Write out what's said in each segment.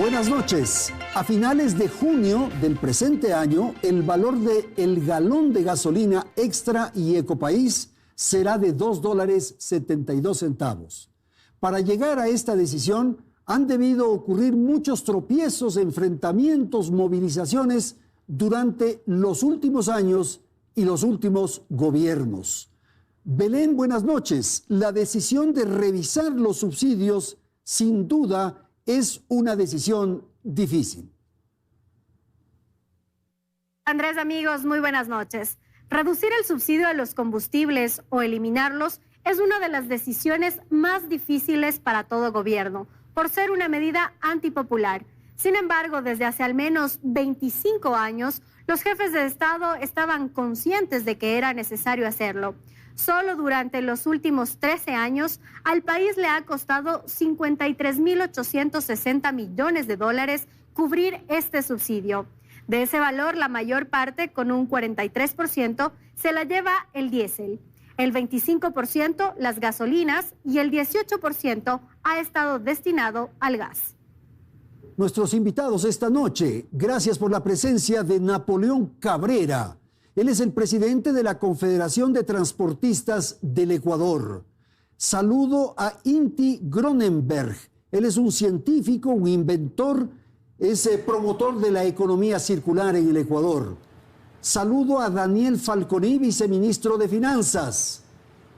Buenas noches. A finales de junio del presente año, el valor del galón de gasolina extra y Ecopaís será de $2.72. Para llegar a esta decisión, han debido ocurrir muchos tropiezos, enfrentamientos, movilizaciones durante los últimos años y los últimos gobiernos. Belén, buenas noches. La decisión de revisar los subsidios, sin duda, es una decisión difícil. Andrés, amigos, muy buenas noches. Reducir el subsidio a los combustibles o eliminarlos es una de las decisiones más difíciles para todo gobierno, por ser una medida antipopular. Sin embargo, desde hace al menos 25 años, los jefes de Estado estaban conscientes de que era necesario hacerlo. Solo durante los últimos 13 años, al país le ha costado 53.860 millones de dólares cubrir este subsidio. De ese valor, la mayor parte, con un 43%, se la lleva el diésel, el 25% las gasolinas y el 18% ha estado destinado al gas. Nuestros invitados esta noche, gracias por la presencia de Napoleón Cabrera. Él es el presidente de la Confederación de Transportistas del Ecuador. Saludo a Inti Gronenberg. Él es un científico, un inventor, es promotor de la economía circular en el Ecuador. Saludo a Daniel Falconi, viceministro de Finanzas.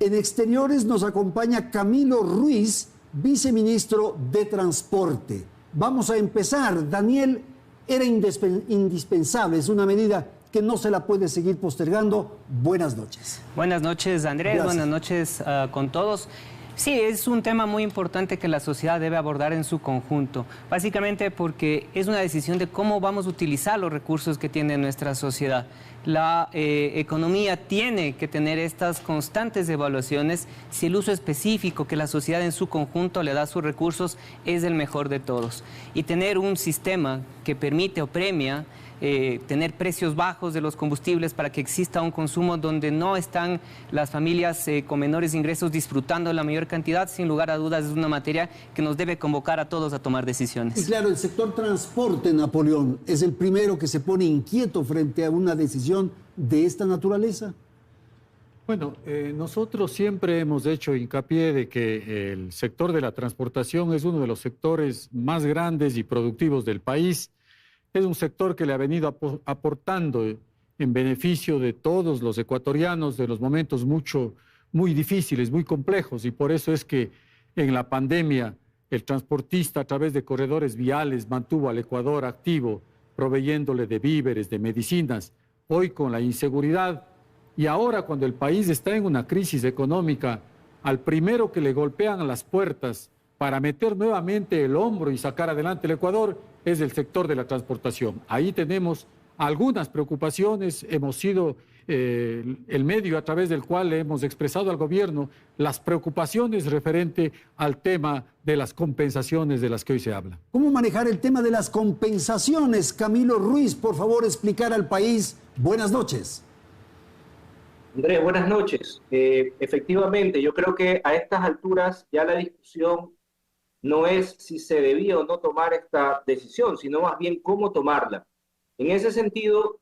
En Exteriores nos acompaña Camilo Ruiz, viceministro de Transporte. Vamos a empezar. Daniel, era indispensable, es una medida que no se la puede seguir postergando. Buenas noches. Buenas noches, Andrés. Gracias. Buenas noches con todos. Sí, es un tema muy importante que la sociedad debe abordar en su conjunto, básicamente porque es una decisión de cómo vamos a utilizar los recursos que tiene nuestra sociedad. La economía tiene que tener estas constantes evaluaciones si el uso específico que la sociedad en su conjunto le da a sus recursos es el mejor de todos. Y tener un sistema que permite o premia tener precios bajos de los combustibles para que exista un consumo donde no están las familias con menores ingresos disfrutando la mayor cantidad, sin lugar a dudas es una materia que nos debe convocar a todos a tomar decisiones. Y claro, el sector transporte, Napoleón, es el primero que se pone inquieto frente a una decisión de esta naturaleza. Bueno, nosotros siempre hemos hecho hincapié de que el sector de la transportación es uno de los sectores más grandes y productivos del país. Es un sector que le ha venido aportando en beneficio de todos los ecuatorianos de los momentos muy difíciles, muy complejos, y por eso es que en la pandemia el transportista a través de corredores viales mantuvo al Ecuador activo, proveyéndole de víveres, de medicinas. Hoy con la inseguridad y ahora cuando el país está en una crisis económica, al primero que le golpean las puertas para meter nuevamente el hombro y sacar adelante el Ecuador es el sector de la transportación. Ahí tenemos algunas preocupaciones, hemos sido el medio a través del cual hemos expresado al gobierno las preocupaciones referente al tema de las compensaciones de las que hoy se habla. ¿Cómo manejar el tema de las compensaciones? Camilo Ruiz, por favor, explicar al país. Buenas noches. Andrés, buenas noches. Efectivamente, yo creo que a estas alturas ya la discusión no es si se debía o no tomar esta decisión, sino más bien cómo tomarla. En ese sentido,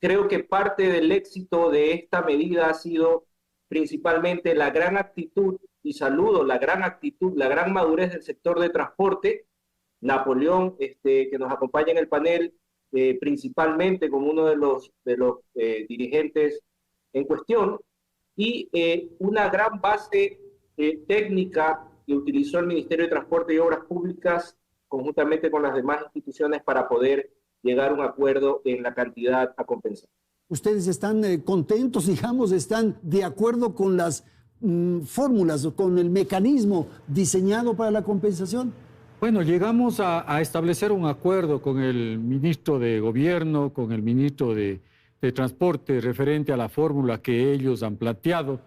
creo que parte del éxito de esta medida ha sido principalmente la gran actitud, y saludo la gran actitud, la gran madurez del sector de transporte. Napoleón, que nos acompaña en el panel, principalmente como uno de los dirigentes en cuestión, y una gran base técnica que utilizó el Ministerio de Transporte y Obras Públicas conjuntamente con las demás instituciones para poder llegar a un acuerdo en la cantidad a compensar. ¿Ustedes están contentos, digamos, están de acuerdo con las fórmulas o con el mecanismo diseñado para la compensación? Bueno, llegamos a establecer un acuerdo con el ministro de Gobierno, con el ministro de Transporte referente a la fórmula que ellos han planteado,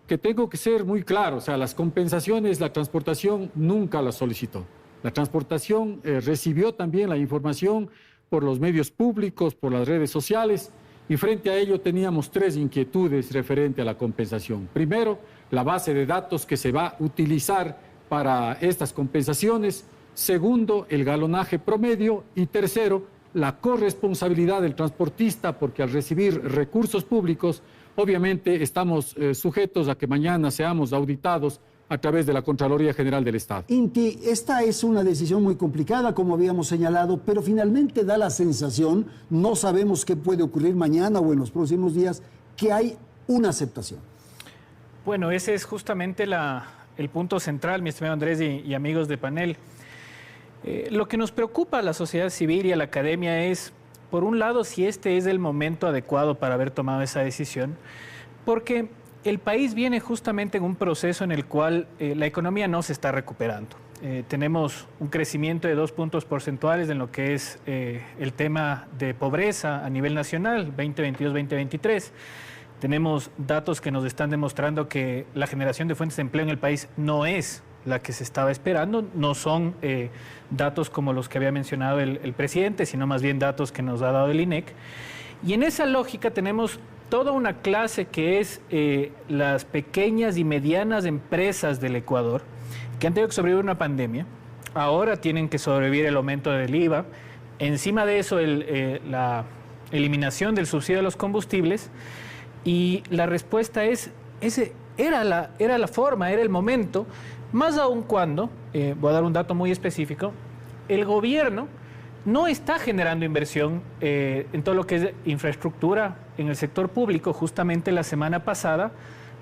que tengo que ser muy claro, o sea, las compensaciones, la transportación nunca las solicitó. La transportación recibió también la información por los medios públicos, por las redes sociales, y frente a ello teníamos tres inquietudes referente a la compensación. Primero, la base de datos que se va a utilizar para estas compensaciones. Segundo, el galonaje promedio. Y tercero, la corresponsabilidad del transportista, porque al recibir recursos públicos, obviamente estamos sujetos a que mañana seamos auditados a través de la Contraloría General del Estado. Inti, esta es una decisión muy complicada, como habíamos señalado, pero finalmente da la sensación, no sabemos qué puede ocurrir mañana o en los próximos días, que hay una aceptación. Bueno, ese es justamente el punto central, mi estimado Andrés y amigos de panel. Lo que nos preocupa a la sociedad civil y a la academia es, por un lado, si este es el momento adecuado para haber tomado esa decisión, porque el país viene justamente en un proceso en el cual la economía no se está recuperando. Tenemos un crecimiento de 2 puntos porcentuales en lo que es el tema de pobreza a nivel nacional, 2022-2023. Tenemos datos que nos están demostrando que la generación de fuentes de empleo en el país no es la que se estaba esperando, no son datos como los que había mencionado el presidente, sino más bien datos que nos ha dado el INEC. Y en esa lógica tenemos toda una clase que es las pequeñas y medianas empresas del Ecuador, que han tenido que sobrevivir una pandemia, ahora tienen que sobrevivir el aumento del IVA, encima de eso la eliminación del subsidio de los combustibles, y la respuesta es, era la forma, era el momento, más aún cuando, voy a dar un dato muy específico, el gobierno no está generando inversión en todo lo que es infraestructura en el sector público. Justamente la semana pasada,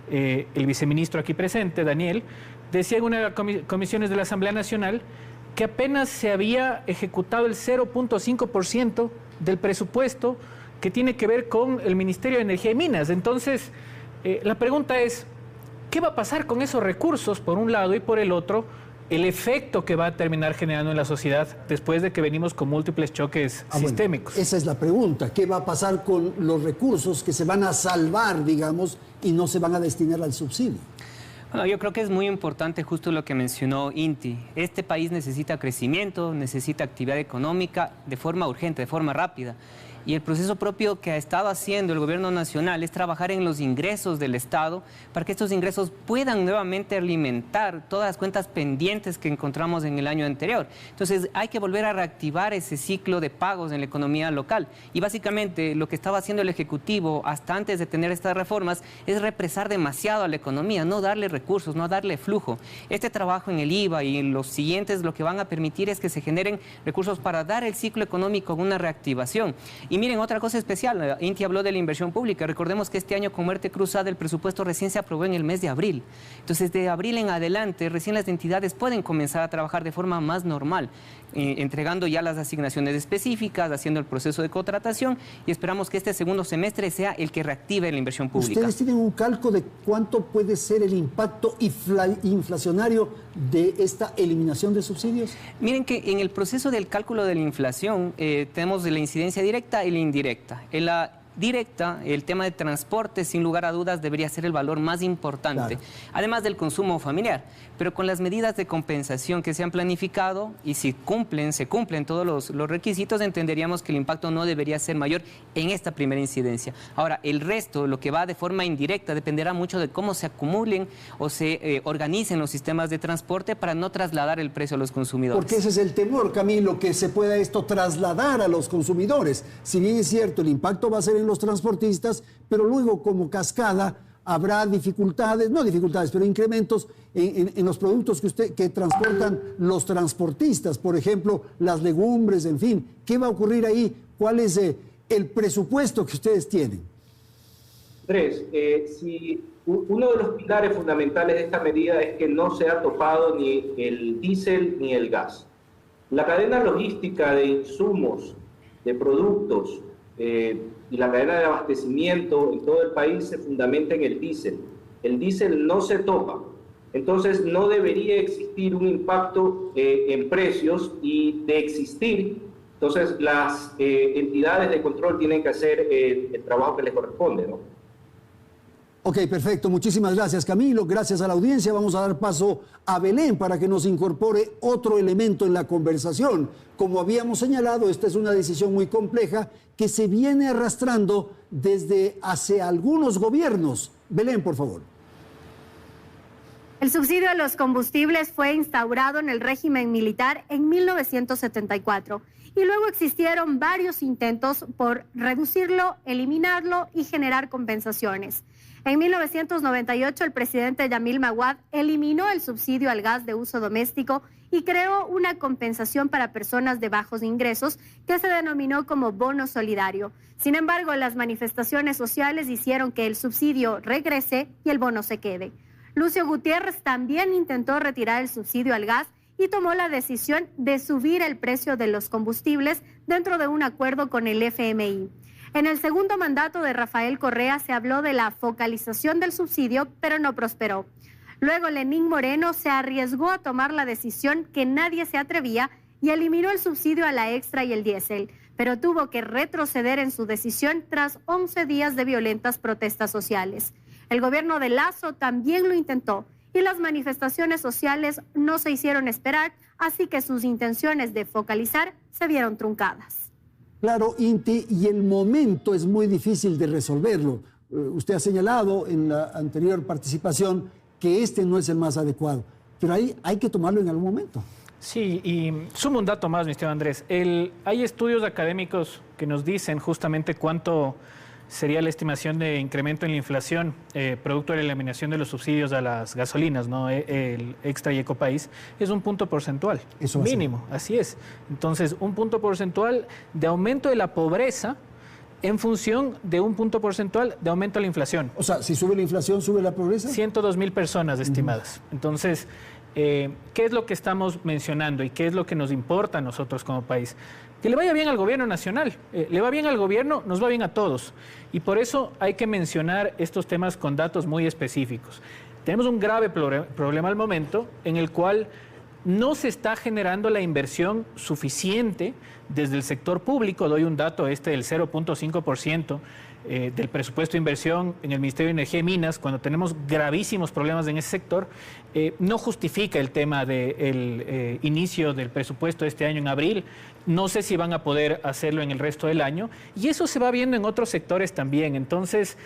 el viceministro aquí presente, Daniel, decía en una de las comisiones de la Asamblea Nacional que apenas se había ejecutado el 0.5% del presupuesto que tiene que ver con el Ministerio de Energía y Minas. Entonces, la pregunta es, ¿qué va a pasar con esos recursos, por un lado, y por el otro, el efecto que va a terminar generando en la sociedad después de que venimos con múltiples choques sistémicos? Bueno, esa es la pregunta. ¿Qué va a pasar con los recursos que se van a salvar, digamos, y no se van a destinar al subsidio? Bueno, yo creo que es muy importante justo lo que mencionó Inti. Este país necesita crecimiento, necesita actividad económica de forma urgente, de forma rápida. Y el proceso propio que ha estado haciendo el gobierno nacional es trabajar en los ingresos del Estado para que estos ingresos puedan nuevamente alimentar todas las cuentas pendientes que encontramos en el año anterior. Entonces hay que volver a reactivar ese ciclo de pagos en la economía local. Y básicamente lo que estaba haciendo el Ejecutivo hasta antes de tener estas reformas es represar demasiado a la economía, no darle recursos, no darle flujo. Este trabajo en el IVA y en los siguientes lo que van a permitir es que se generen recursos para dar el ciclo económico una reactivación. Y miren, otra cosa especial, Inti habló de la inversión pública. Recordemos que este año con muerte cruzada el presupuesto recién se aprobó en el mes de abril. Entonces, de abril en adelante, recién las entidades pueden comenzar a trabajar de forma más normal, entregando ya las asignaciones específicas, haciendo el proceso de contratación, y esperamos que este segundo semestre sea el que reactive la inversión pública. ¿Ustedes tienen un cálculo de cuánto puede ser el impacto inflacionario de esta eliminación de subsidios? Miren que en el proceso del cálculo de la inflación tenemos la incidencia directa y la indirecta. En la directa, el tema de transporte, sin lugar a dudas, debería ser el valor más importante, además del consumo familiar. Pero con las medidas de compensación que se han planificado, y si se cumplen todos los requisitos, entenderíamos que el impacto no debería ser mayor en esta primera incidencia. Ahora, el resto, lo que va de forma indirecta, dependerá mucho de cómo se acumulen o se organicen los sistemas de transporte para no trasladar el precio a los consumidores. Porque ese es el temor, Camilo, que se pueda esto trasladar a los consumidores. Si bien es cierto, el impacto va a ser en los transportistas, pero luego como cascada habrá dificultades, no dificultades, pero incrementos en los productos que transportan los transportistas, por ejemplo, las legumbres, en fin. ¿Qué va a ocurrir ahí? ¿Cuál es el presupuesto que ustedes tienen? Andrés, si uno de los pilares fundamentales de esta medida es que no se ha topado ni el diésel ni el gas. La cadena logística de insumos, de productos, y la cadena de abastecimiento en todo el país se fundamenta en el diésel. El diésel no se topa, entonces no debería existir un impacto en precios, y de existir, entonces las entidades de control tienen que hacer el trabajo que les corresponde, ¿no? Ok, perfecto. Muchísimas gracias, Camilo. Gracias a la audiencia. Vamos a dar paso a Belén para que nos incorpore otro elemento en la conversación. Como habíamos señalado, esta es una decisión muy compleja que se viene arrastrando desde hace algunos gobiernos. Belén, por favor. El subsidio a los combustibles fue instaurado en el régimen militar en 1974 y luego existieron varios intentos por reducirlo, eliminarlo y generar compensaciones. En 1998 el presidente Yamil Maguad eliminó el subsidio al gas de uso doméstico y creó una compensación para personas de bajos ingresos que se denominó como bono solidario. Sin embargo, las manifestaciones sociales hicieron que el subsidio regrese y el bono se quede. Lucio Gutiérrez también intentó retirar el subsidio al gas y tomó la decisión de subir el precio de los combustibles dentro de un acuerdo con el FMI. En el segundo mandato de Rafael Correa se habló de la focalización del subsidio, pero no prosperó. Luego Lenín Moreno se arriesgó a tomar la decisión que nadie se atrevía y eliminó el subsidio a la extra y el diésel, pero tuvo que retroceder en su decisión tras 11 días de violentas protestas sociales. El gobierno de Lasso también lo intentó y las manifestaciones sociales no se hicieron esperar, así que sus intenciones de focalizar se vieron truncadas. Claro, Inti, y el momento es muy difícil de resolverlo. Usted ha señalado en la anterior participación que este no es el más adecuado, pero ahí hay que tomarlo en algún momento. Sí, y sumo un dato más, mi estimado Andrés. Hay estudios académicos que nos dicen justamente cuánto sería la estimación de incremento en la inflación producto de la eliminación de los subsidios a las gasolinas, ¿no? El Extra y Ecopaís, es un punto porcentual. Eso mínimo, así es. Entonces, un punto porcentual de aumento de la pobreza en función de un punto porcentual de aumento de la inflación. O sea, si sube la inflación, ¿sube la pobreza? 102,000 personas estimadas. Entonces, ¿qué es lo que estamos mencionando y qué es lo que nos importa a nosotros como país? Que le vaya bien al gobierno nacional. Le va bien al gobierno, nos va bien a todos. Y por eso hay que mencionar estos temas con datos muy específicos. Tenemos un grave problema al momento en el cual no se está generando la inversión suficiente desde el sector público. Doy un dato del 0.5% del presupuesto de inversión en el Ministerio de Energía y Minas, cuando tenemos gravísimos problemas en ese sector. No justifica el tema del inicio del presupuesto este año en abril. No sé si van a poder hacerlo en el resto del año. Y eso se va viendo en otros sectores también. Entonces,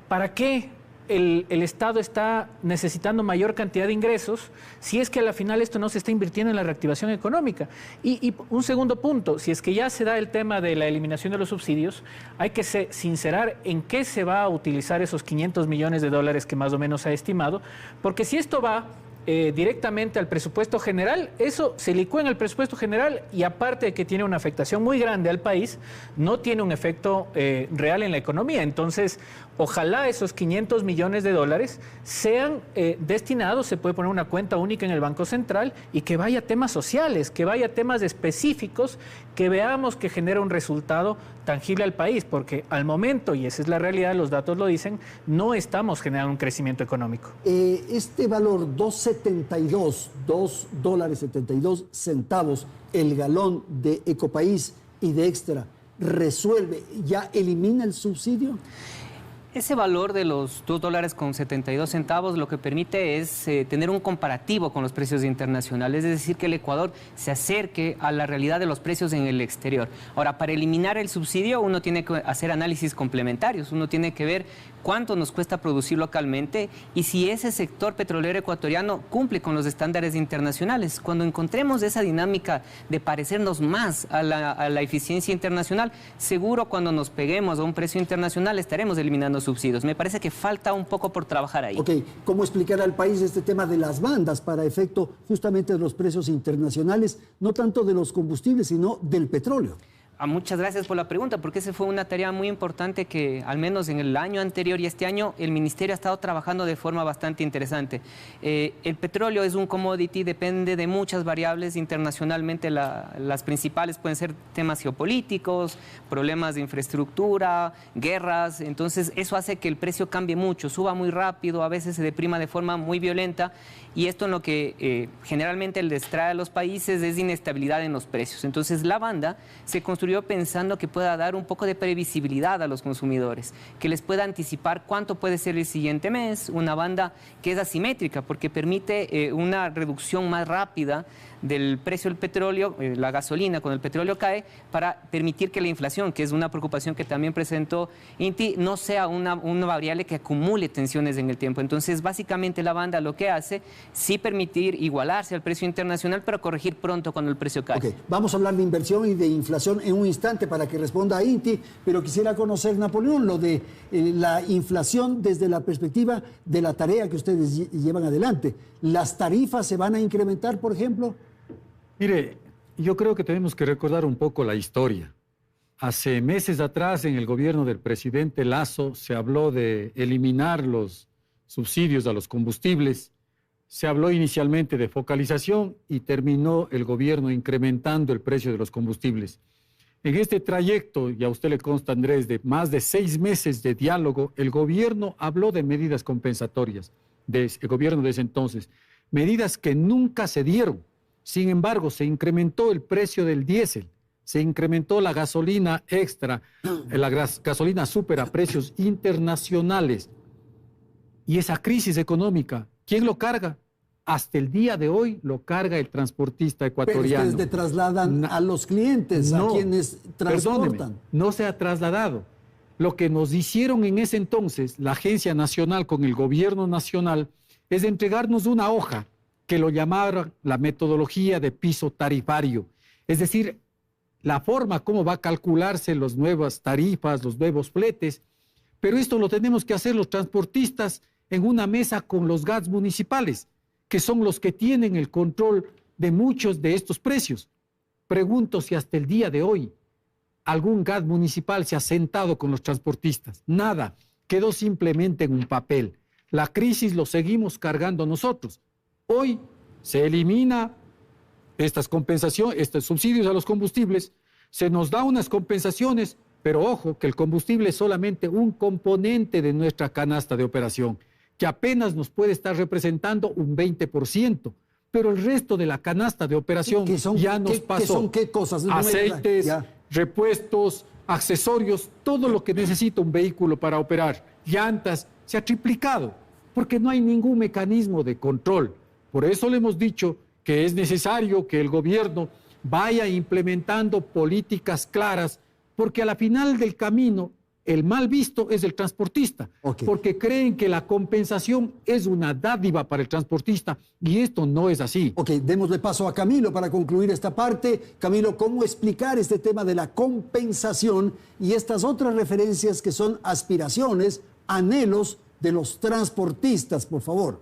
¿para qué el Estado está necesitando mayor cantidad de ingresos si es que a la final esto no se está invirtiendo en la reactivación económica? Y un segundo punto, si es que ya se da el tema de la eliminación de los subsidios, hay que sincerar en qué se va a utilizar esos 500 millones de dólares que más o menos se ha estimado, porque si esto va directamente al presupuesto general, eso se licúa en el presupuesto general y aparte de que tiene una afectación muy grande al país, no tiene un efecto real en la economía. Entonces, ojalá esos 500 millones de dólares sean destinados, se puede poner una cuenta única en el Banco Central y que vaya a temas sociales, que vaya a temas específicos, que veamos que genera un resultado tangible al país, porque al momento, y esa es la realidad, los datos lo dicen, no estamos generando un crecimiento económico. Este valor, $2.72 el galón de Ecopaís y de Extra, ¿resuelve, ya elimina el subsidio? Ese valor de los $2.72 lo que permite es tener un comparativo con los precios internacionales, es decir, que el Ecuador se acerque a la realidad de los precios en el exterior. Ahora, para eliminar el subsidio uno tiene que hacer análisis complementarios, uno tiene que ver cuánto nos cuesta producir localmente y si ese sector petrolero ecuatoriano cumple con los estándares internacionales. Cuando encontremos esa dinámica de parecernos más a la eficiencia internacional, seguro cuando nos peguemos a un precio internacional estaremos eliminando subsidios. Me parece que falta un poco por trabajar ahí. Ok, ¿cómo explicar al país este tema de las bandas para efecto justamente de los precios internacionales, no tanto de los combustibles, sino del petróleo? Muchas gracias por la pregunta, porque esa fue una tarea muy importante que al menos en el año anterior y este año el Ministerio ha estado trabajando de forma bastante interesante. El petróleo es un commodity, depende de muchas variables internacionalmente. Las principales pueden ser temas geopolíticos, problemas de infraestructura, guerras. Entonces eso hace que el precio cambie mucho, suba muy rápido, a veces se deprima de forma muy violenta. Y esto en lo que generalmente les trae a los países es inestabilidad en los precios. Entonces la banda se construyó pensando que pueda dar un poco de previsibilidad a los consumidores, que les pueda anticipar cuánto puede ser el siguiente mes, una banda que es asimétrica porque permite una reducción más rápida del precio del petróleo, la gasolina cuando el petróleo cae, para permitir que la inflación, que es una preocupación que también presentó INTI, no sea una variable que acumule tensiones en el tiempo. Entonces, básicamente la banda lo que hace, sí permitir igualarse al precio internacional, pero corregir pronto cuando el precio cae. Okay. Vamos a hablar de inversión y de inflación en un instante para que responda a INTI, pero quisiera conocer, Napoleón, lo de la inflación desde la perspectiva de la tarea que ustedes llevan adelante. ¿Las tarifas se van a incrementar, por ejemplo? Mire, yo creo que tenemos que recordar un poco la historia. Hace meses atrás, en el gobierno del presidente Lasso, se habló de eliminar los subsidios a los combustibles. Se habló inicialmente de focalización y terminó el gobierno incrementando el precio de los combustibles. En este trayecto, y a usted le consta, Andrés, de más de 6 meses de diálogo, el gobierno habló de medidas compensatorias, el gobierno de ese entonces, medidas que nunca se dieron. Sin embargo, se incrementó el precio del diésel, se incrementó la gasolina extra, la gasolina súper a precios internacionales. Y esa crisis económica, ¿quién lo carga? Hasta el día de hoy lo carga el transportista ecuatoriano. Pero ustedes trasladan a los clientes, a quienes transportan. Perdóneme, no se ha trasladado. Lo que nos hicieron en ese entonces, la Agencia Nacional con el Gobierno Nacional, es entregarnos una hoja que lo llamaron la metodología de piso tarifario. Es decir, la forma como va a calcularse las nuevas tarifas, los nuevos fletes. Pero esto lo tenemos que hacer los transportistas en una mesa con los GATS municipales, que son los que tienen el control de muchos de estos precios. Pregunto si hasta el día de hoy algún GAT municipal se ha sentado con los transportistas. Nada, quedó simplemente en un papel. La crisis lo seguimos cargando nosotros. Hoy se elimina estas compensaciones, estos subsidios a los combustibles, se nos da unas compensaciones, pero ojo, que el combustible es solamente un componente de nuestra canasta de operación, que apenas nos puede estar representando un 20%, pero el resto de la canasta de operación ya nos pasó. ¿Qué son qué cosas? Aceites, repuestos, accesorios, todo lo que necesita un vehículo para operar, llantas, se ha triplicado, porque no hay ningún mecanismo de control. Por eso le hemos dicho que es necesario que el gobierno vaya implementando políticas claras, porque a la final del camino el mal visto es el transportista, porque creen que la compensación es una dádiva para el transportista y esto no es así. Ok, démosle paso a Camilo para concluir esta parte. Camilo, ¿cómo explicar este tema de la compensación y estas otras referencias que son aspiraciones, anhelos de los transportistas, por favor?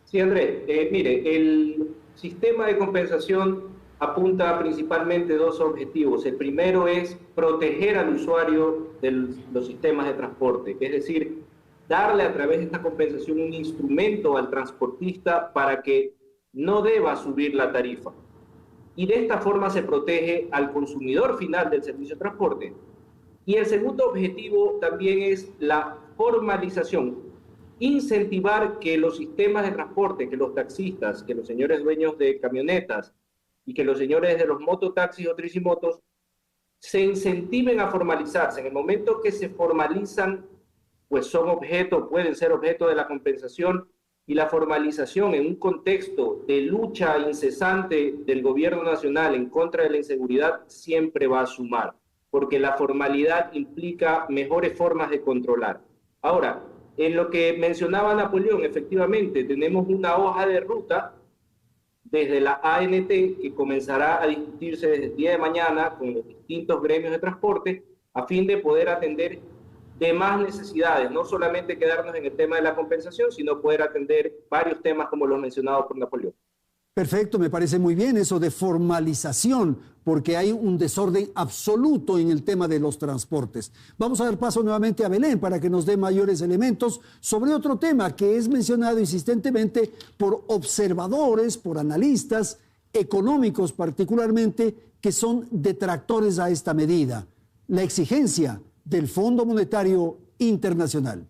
Sí, Andrés, mire, el sistema de compensación apunta principalmente 2 objetivos. El primero es proteger al usuario de los sistemas de transporte, es decir, darle a través de esta compensación un instrumento al transportista para que no deba subir la tarifa. Y de esta forma se protege al consumidor final del servicio de transporte. Y el segundo objetivo también es la formalización, incentivar que los sistemas de transporte, que los taxistas, que los señores dueños de camionetas y que los señores de los mototaxis o tricimotos se incentiven a formalizarse. En el momento que se formalizan, pues pueden ser objeto de la compensación, y la formalización en un contexto de lucha incesante del gobierno nacional en contra de la inseguridad siempre va a sumar, porque la formalidad implica mejores formas de controlar. Ahora, en lo que mencionaba Napoleón, efectivamente, tenemos una hoja de ruta desde la ANT que comenzará a discutirse desde el día de mañana con los distintos gremios de transporte a fin de poder atender demás necesidades, no solamente quedarnos en el tema de la compensación, sino poder atender varios temas como los mencionados por Napoleón. Perfecto, me parece muy bien eso de formalización, porque hay un desorden absoluto en el tema de los transportes. Vamos a dar paso nuevamente a Belén para que nos dé mayores elementos sobre otro tema que es mencionado insistentemente por observadores, por analistas económicos particularmente, que son detractores a esta medida, la exigencia del Fondo Monetario Internacional.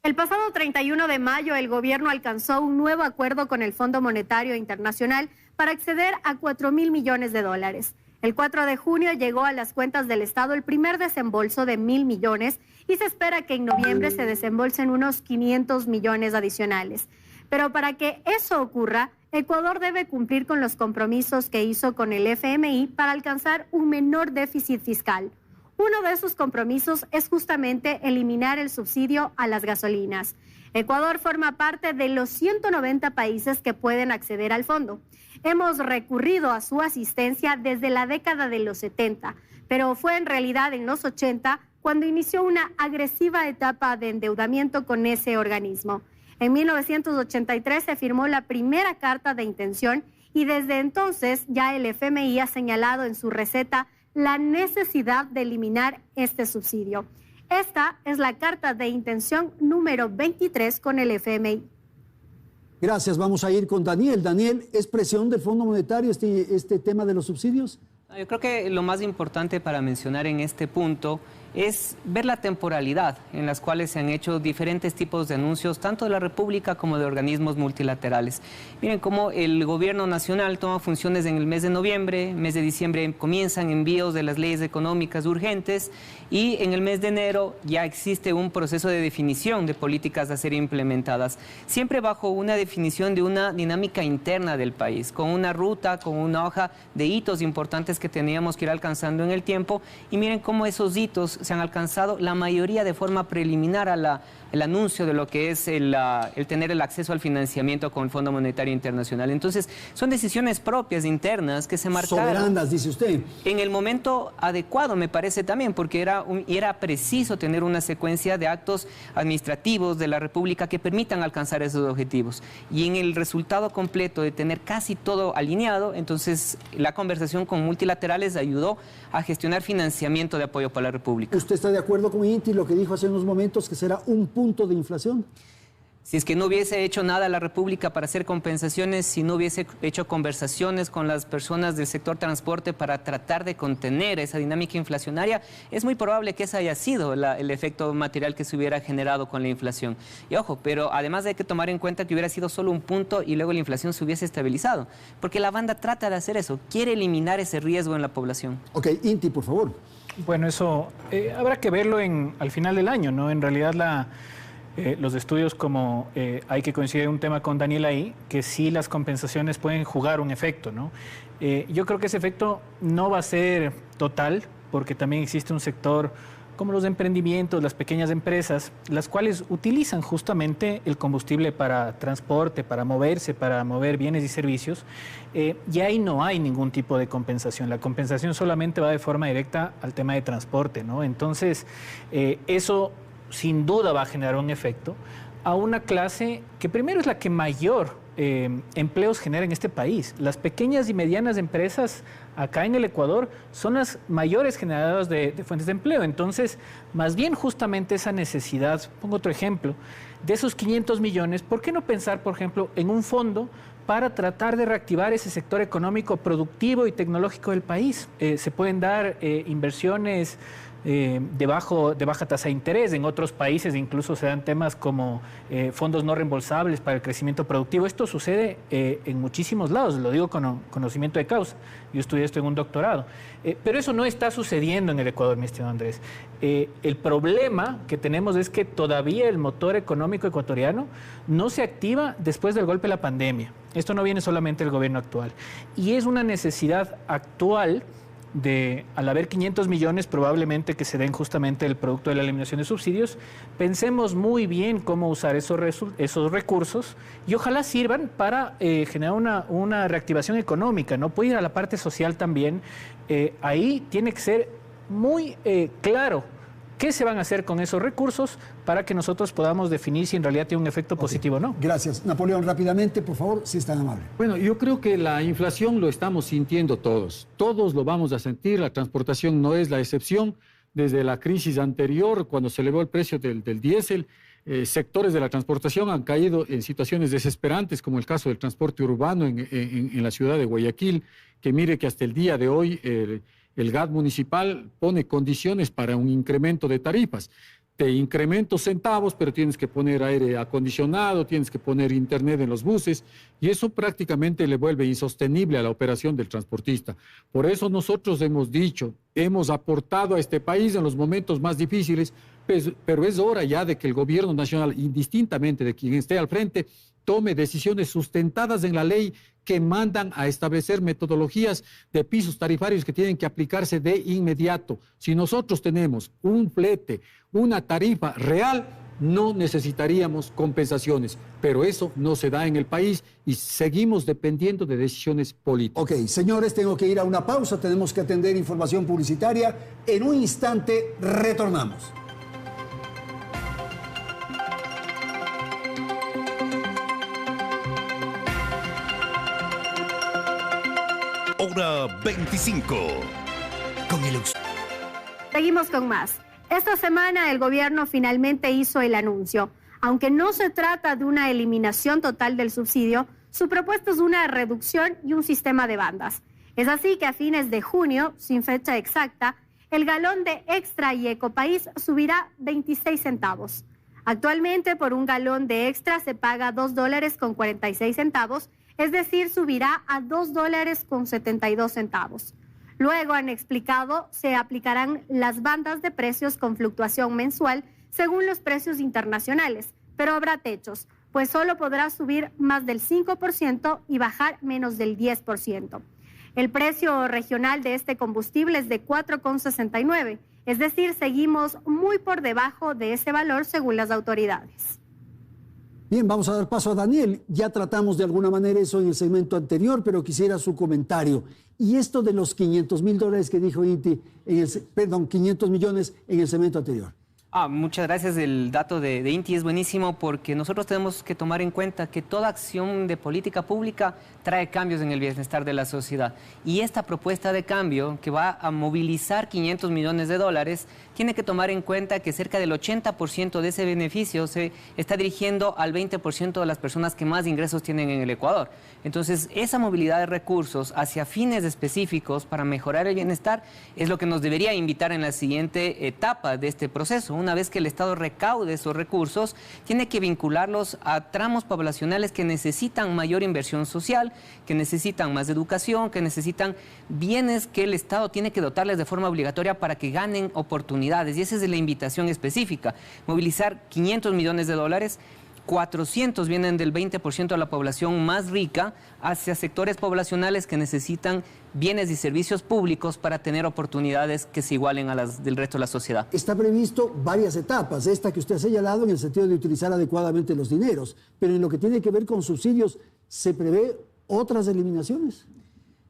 El pasado 31 de mayo, el gobierno alcanzó un nuevo acuerdo con el Fondo Monetario Internacional para acceder a $4.000 millones. El 4 de junio llegó a las cuentas del Estado el primer desembolso de 1.000 millones y se espera que en noviembre se desembolsen unos 500 millones adicionales. Pero para que eso ocurra, Ecuador debe cumplir con los compromisos que hizo con el FMI para alcanzar un menor déficit fiscal. Uno de esos compromisos es justamente eliminar el subsidio a las gasolinas. Ecuador forma parte de los 190 países que pueden acceder al fondo. Hemos recurrido a su asistencia desde la década de los 70, pero fue en realidad en los 80 cuando inició una agresiva etapa de endeudamiento con ese organismo. En 1983 se firmó la primera carta de intención y desde entonces ya el FMI ha señalado en su receta la necesidad de eliminar este subsidio. Esta es la carta de intención número 23 con el FMI. Gracias, vamos a ir con Daniel. Daniel, ¿es presión del Fondo Monetario este tema de los subsidios? Yo creo que lo más importante para mencionar en este punto es ver la temporalidad en las cuales se han hecho diferentes tipos de anuncios, tanto de la República como de organismos multilaterales. Miren cómo el gobierno nacional toma funciones en el mes de noviembre, mes de diciembre comienzan envíos de las leyes económicas urgentes y en el mes de enero ya existe un proceso de definición de políticas a ser implementadas, siempre bajo una definición de una dinámica interna del país, con una ruta, con una hoja de hitos importantes que teníamos que ir alcanzando en el tiempo y miren cómo esos hitos se han alcanzado, la mayoría de forma preliminar al anuncio de lo que es el tener el acceso al financiamiento con el Fondo Monetario Internacional. Entonces, son decisiones propias, internas, que se marcaron. Soberanas, dice usted. En el momento adecuado, me parece también, porque era preciso tener una secuencia de actos administrativos de la República que permitan alcanzar esos objetivos. Y en el resultado completo de tener casi todo alineado, entonces la conversación con multilaterales ayudó a gestionar financiamiento de apoyo para la República. ¿Usted está de acuerdo con Inti lo que dijo hace unos momentos, que será un punto de inflación? Si es que no hubiese hecho nada la República para hacer compensaciones, si no hubiese hecho conversaciones con las personas del sector transporte para tratar de contener esa dinámica inflacionaria, es muy probable que ese haya sido el efecto material que se hubiera generado con la inflación. Y ojo, pero además hay que tomar en cuenta que hubiera sido solo un punto y luego la inflación se hubiese estabilizado, porque la banda trata de hacer eso, quiere eliminar ese riesgo en la población. Ok, Inti, por favor. Bueno, eso habrá que verlo al final del año, ¿no? En realidad los estudios como hay que coincidir un tema con Daniel ahí, que sí las compensaciones pueden jugar un efecto, ¿no? Yo creo que ese efecto no va a ser total, porque también existe un sector como los emprendimientos, las pequeñas empresas, las cuales utilizan justamente el combustible para transporte, para moverse, para mover bienes y servicios, y ahí no hay ningún tipo de compensación. La compensación solamente va de forma directa al tema de transporte, ¿no? Entonces, eso sin duda va a generar un efecto a una clase que primero es la que mayor empleos genera en este país. Las pequeñas y medianas empresas acá en el Ecuador son las mayores generadoras de fuentes de empleo. Entonces, más bien justamente esa necesidad, pongo otro ejemplo, de esos 500 millones, ¿por qué no pensar, por ejemplo, en un fondo para tratar de reactivar ese sector económico productivo y tecnológico del país? Se pueden dar inversiones de baja tasa de interés. En otros países incluso se dan temas como fondos no reembolsables para el crecimiento productivo. Esto sucede en muchísimos lados, lo digo con conocimiento de causa. Yo estudié esto en un doctorado. Pero eso no está sucediendo en el Ecuador, mi estimado Andrés. El problema que tenemos es que todavía el motor económico ecuatoriano no se activa después del golpe de la pandemia. Esto no viene solamente del gobierno actual. Y es una necesidad actual al haber 500 millones probablemente que se den justamente el producto de la eliminación de subsidios, pensemos muy bien cómo usar esos recursos y ojalá sirvan para generar una reactivación económica, ¿no? Puede ir a la parte social también. Ahí tiene que ser muy claro qué se van a hacer con esos recursos para que nosotros podamos definir si en realidad tiene un efecto positivo o no. Gracias. Napoleón, rápidamente, por favor, si es tan amable. Bueno, yo creo que la inflación lo estamos sintiendo todos. Todos lo vamos a sentir, la transportación no es la excepción. Desde la crisis anterior, cuando se elevó el precio del diésel, sectores de la transportación han caído en situaciones desesperantes, como el caso del transporte urbano en la ciudad de Guayaquil, que mire que hasta el día de hoy el GAT municipal pone condiciones para un incremento de tarifas. Te incremento centavos, pero tienes que poner aire acondicionado, tienes que poner internet en los buses, y eso prácticamente le vuelve insostenible a la operación del transportista. Por eso nosotros hemos dicho, hemos aportado a este país en los momentos más difíciles, pero es hora ya de que el gobierno nacional, indistintamente de quien esté al frente, tome decisiones sustentadas en la ley que mandan a establecer metodologías de pisos tarifarios que tienen que aplicarse de inmediato. Si nosotros tenemos un flete, una tarifa real, no necesitaríamos compensaciones, pero eso no se da en el país y seguimos dependiendo de decisiones políticas. Ok, señores, tengo que ir a una pausa, tenemos que atender información publicitaria. En un instante retornamos. Hora 25. Con el... Seguimos con más. Esta semana el gobierno finalmente hizo el anuncio. Aunque no se trata de una eliminación total del subsidio, su propuesta es una reducción y un sistema de bandas. Es así que a fines de junio, sin fecha exacta, el galón de Extra y Ecopaís subirá 26 centavos. Actualmente por un galón de Extra se paga $2.46, es decir, subirá a $2.72. Luego, han explicado, se aplicarán las bandas de precios con fluctuación mensual según los precios internacionales, pero habrá techos, pues solo podrá subir más del 5% y bajar menos del 10%. El precio regional de este combustible es de 4,69, es decir, seguimos muy por debajo de ese valor según las autoridades. Bien, vamos a dar paso a Daniel. Ya tratamos de alguna manera eso en el segmento anterior, pero quisiera su comentario. Y esto de los $500,000 que dijo Inti, 500 millones en el segmento anterior. Muchas gracias. El dato de Inti es buenísimo porque nosotros tenemos que tomar en cuenta que toda acción de política pública trae cambios en el bienestar de la sociedad. Y esta propuesta de cambio que va a movilizar $500 millones tiene que tomar en cuenta que cerca del 80% de ese beneficio se está dirigiendo al 20% de las personas que más ingresos tienen en el Ecuador. Entonces, esa movilidad de recursos hacia fines específicos para mejorar el bienestar es lo que nos debería invitar en la siguiente etapa de este proceso. Una vez que el Estado recaude esos recursos, tiene que vincularlos a tramos poblacionales que necesitan mayor inversión social, que necesitan más educación, que necesitan bienes que el Estado tiene que dotarles de forma obligatoria para que ganen oportunidades. Y esa es la invitación específica. Movilizar $500 millones, 400 vienen del 20% de la población más rica hacia sectores poblacionales que necesitan bienes y servicios públicos para tener oportunidades que se igualen a las del resto de la sociedad. Está previsto varias etapas, esta que usted ha señalado en el sentido de utilizar adecuadamente los dineros, pero en lo que tiene que ver con subsidios, ¿se prevé otras eliminaciones?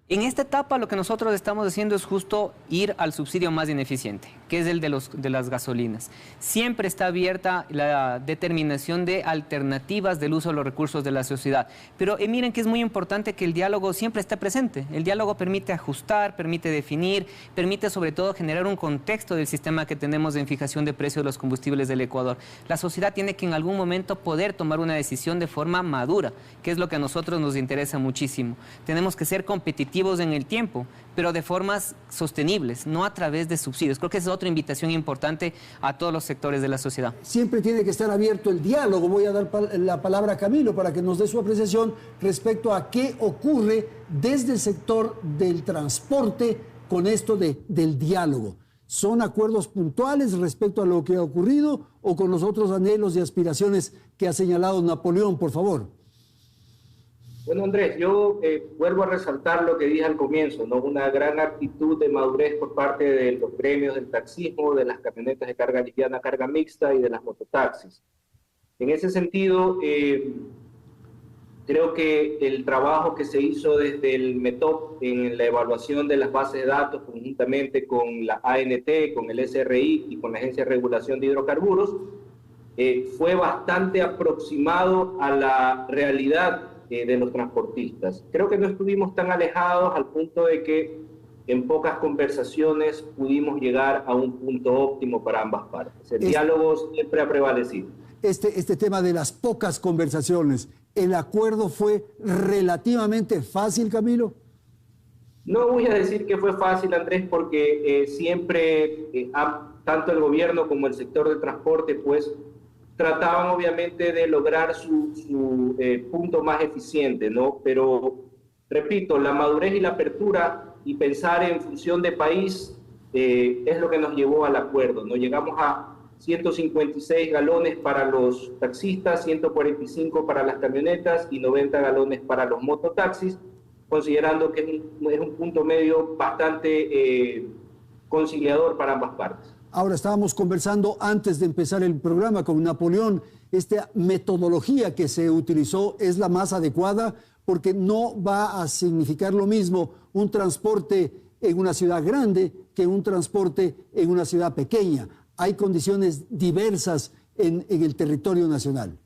En esta etapa lo que nosotros estamos haciendo es justo ir al subsidio más ineficiente, que es el de las gasolinas. Siempre está abierta la determinación de alternativas del uso de los recursos de la sociedad. Pero miren que es muy importante que el diálogo siempre esté presente. El diálogo permite ajustar, permite definir, permite sobre todo generar un contexto del sistema que tenemos en fijación de precios de los combustibles del Ecuador. La sociedad tiene que en algún momento poder tomar una decisión de forma madura, que es lo que a nosotros nos interesa muchísimo. Tenemos que ser competitivos en el tiempo, pero de formas sostenibles, no a través de subsidios. Creo que esa es otra invitación importante a todos los sectores de la sociedad. Siempre tiene que estar abierto el diálogo. Voy a dar la palabra a Camilo para que nos dé su apreciación respecto a qué ocurre desde el sector del transporte con esto del diálogo. ¿Son acuerdos puntuales respecto a lo que ha ocurrido o con los otros anhelos y aspiraciones que ha señalado Napoleón, por favor? Bueno, Andrés, yo vuelvo a resaltar lo que dije al comienzo, ¿no? Una gran actitud de madurez por parte de los gremios del taxismo, de las camionetas de carga liviana, carga mixta y de las mototaxis. En ese sentido, creo que el trabajo que se hizo desde el METOP en la evaluación de las bases de datos conjuntamente con la ANT, con el SRI y con la Agencia de Regulación de Hidrocarburos, fue bastante aproximado a la realidad de los transportistas. Creo que no estuvimos tan alejados al punto de que en pocas conversaciones pudimos llegar a un punto óptimo para ambas partes. El diálogo siempre ha prevalecido. Este tema de las pocas conversaciones, ¿el acuerdo fue relativamente fácil, Camilo? No voy a decir que fue fácil, Andrés, porque siempre tanto el gobierno como el sector de transporte, pues, trataban obviamente de lograr su punto más eficiente, ¿no? Pero, repito, la madurez y la apertura y pensar en función de país es lo que nos llevó al acuerdo, ¿no? Llegamos a 156 galones para los taxistas, 145 para las camionetas y 90 galones para los mototaxis, considerando que es un punto medio bastante conciliador para ambas partes. Ahora, estábamos conversando antes de empezar el programa con Napoleón. Esta metodología que se utilizó es la más adecuada porque no va a significar lo mismo un transporte en una ciudad grande que un transporte en una ciudad pequeña. Hay condiciones diversas en el territorio nacional.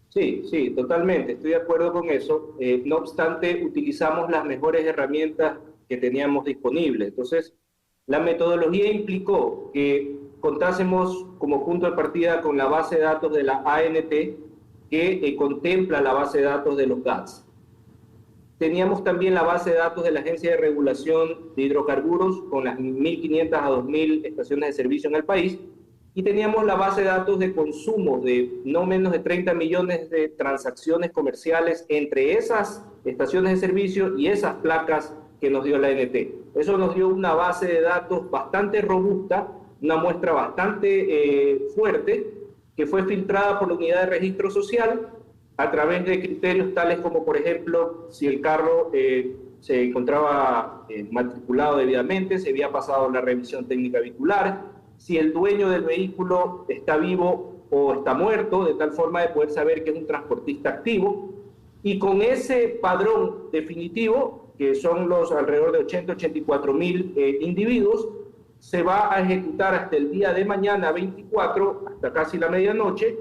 Sí, totalmente, estoy de acuerdo con eso. No obstante, utilizamos las mejores herramientas que teníamos disponibles. Entonces, la metodología implicó que contásemos como punto de partida con la base de datos de la ANT, que contempla la base de datos de los GATS. Teníamos también la base de datos de la Agencia de Regulación de Hidrocarburos, con las 1.500 a 2.000 estaciones de servicio en el país, y teníamos la base de datos de consumo de no menos de 30 millones de transacciones comerciales entre esas estaciones de servicio y esas placas que nos dio la ANT. Eso nos dio una base de datos bastante robusta, una muestra bastante fuerte, que fue filtrada por la Unidad de Registro Social a través de criterios tales como, por ejemplo, si el carro se encontraba matriculado debidamente, se había pasado la revisión técnica vehicular, si el dueño del vehículo está vivo o está muerto, de tal forma de poder saber que es un transportista activo. Y con ese padrón definitivo, que son los alrededor de 84.000 individuos, se va a ejecutar hasta el día de mañana, 24, hasta casi la medianoche,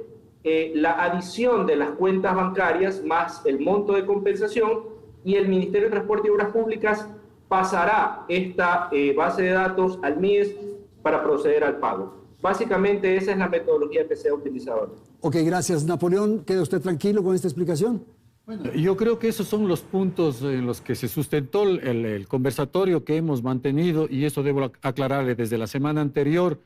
la adición de las cuentas bancarias más el monto de compensación, y el Ministerio de Transporte y Obras Públicas pasará esta base de datos al MIES para proceder al pago. Básicamente esa es la metodología que se ha utilizado. Ok, gracias. Napoleón, ¿queda usted tranquilo con esta explicación? Bueno, yo creo que esos son los puntos en los que se sustentó el conversatorio que hemos mantenido, y eso debo aclararle desde la semana anterior,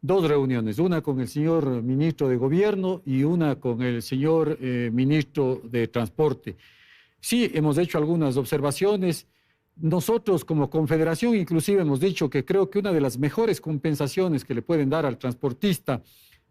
2 reuniones, una con el señor ministro de Gobierno y una con el señor ministro de Transporte. Sí, hemos hecho algunas observaciones. Nosotros como Confederación inclusive hemos dicho que creo que una de las mejores compensaciones que le pueden dar al transportista